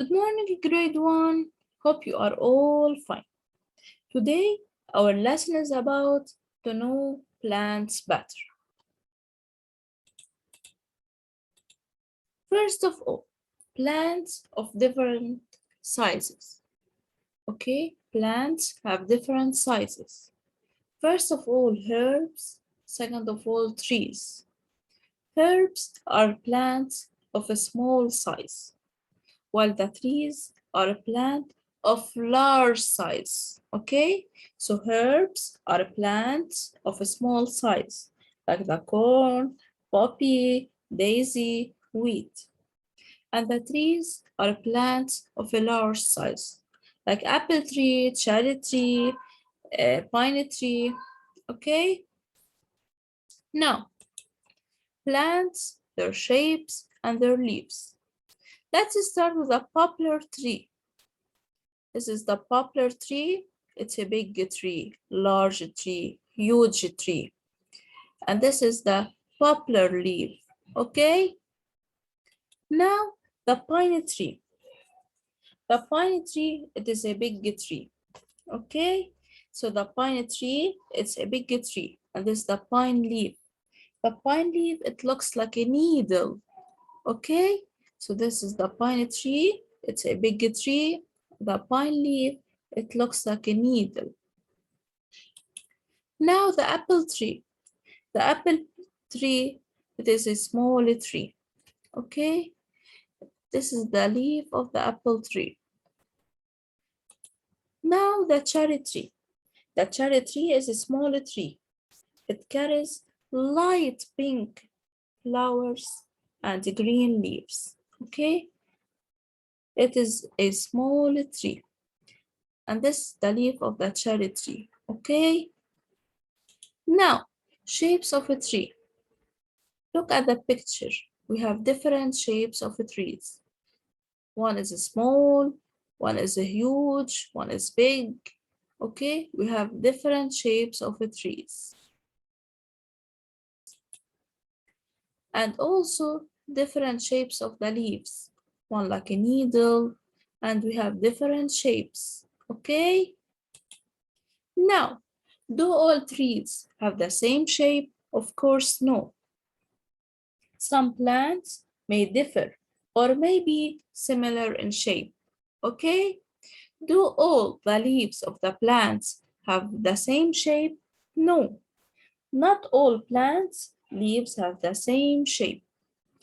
Good morning, grade 1. Hope you are all fine. Today, our lesson is about to know plants better. First of all, plants of different sizes. Okay, plants have different sizes. First of all, herbs. Second of all, trees. Herbs are plants of a small size, while the trees are a plant of large size. Okay, so herbs are plants of a small size, like the corn, poppy, daisy, wheat. And the trees are plants of a large size, like apple tree, cherry tree, pine tree. Okay, now plants, their shapes, and their leaves. Let's start with a poplar tree. This is the poplar tree. It's a big tree, large tree, huge tree. And this is the poplar leaf, okay? Now, the pine tree. The pine tree, it is a big tree, okay? So the pine tree, it's a big tree. And this is the pine leaf. The pine leaf, it looks like a needle, okay? So this is the pine tree. It's a big tree. The pine leaf, it looks like a needle. Now the apple tree. The apple tree, it is a small tree, okay? This is the leaf of the apple tree. Now the cherry tree. The cherry tree is a small tree. It carries light pink flowers and green leaves, okay? It is a small tree. And this is the leaf of the cherry tree, okay? Now, shapes of a tree. Look at the picture. We have different shapes of trees. One is small, one is huge, one is big. Okay, we have different shapes of trees. And also different shapes of the leaves. One like a needle, and we have different shapes. Okay? Now, do all trees have the same shape? Of course, no. Some plants may differ or may be similar in shape. Okay? Do all the leaves of the plants have the same shape? No. Not all plants' leaves have the same shape.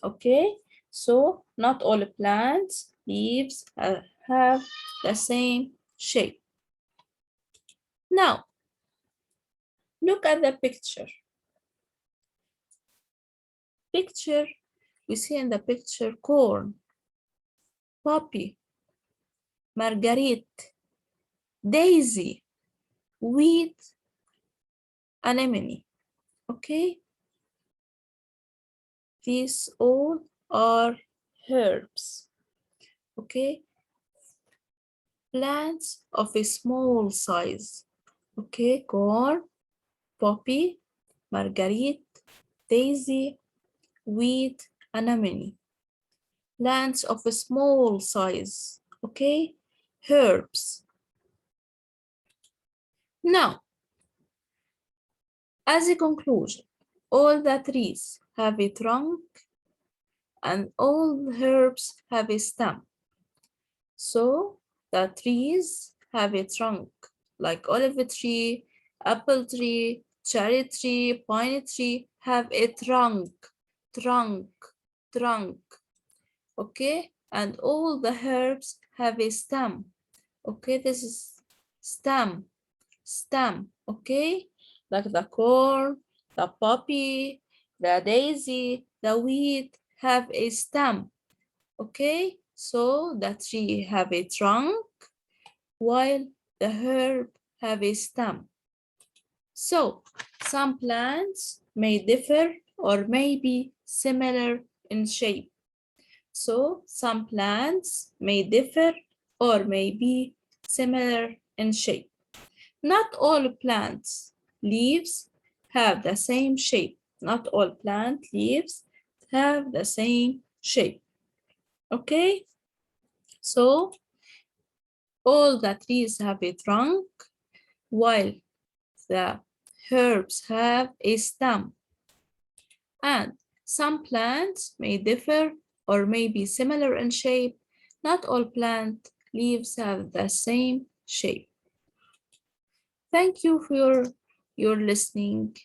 Okay? So, not all plants' leaves have the same shape. Now, look at the picture. We see in the picture corn, poppy, marguerite, daisy, wheat, anemone. Okay? These all are herbs. Okay? Plants of a small size. Okay? Corn, poppy, marguerite, daisy, wheat, anemone. Plants of a small size. Okay? Herbs. Now, as a conclusion, all the trees have a trunk and all the herbs have a stem. So the trees have a trunk, like olive tree, apple tree, cherry tree, pine tree have a trunk, trunk. Okay, and all the herbs have a stem. Okay, this is stem, okay, like the corn, the poppy, the daisy, the wheat have a stem. Okay, so the tree have a trunk while the herb have a stem. So some plants may differ or may be similar in shape. So some plants may differ or may be similar in shape. Not all plants leaves have the same shape. Not all plant leaves have the same shape. Okay? So all the trees have a trunk, while the herbs have a stem. And some plants may differ or may be similar in shape. Not all plant leaves have the same shape. Thank you for your listening.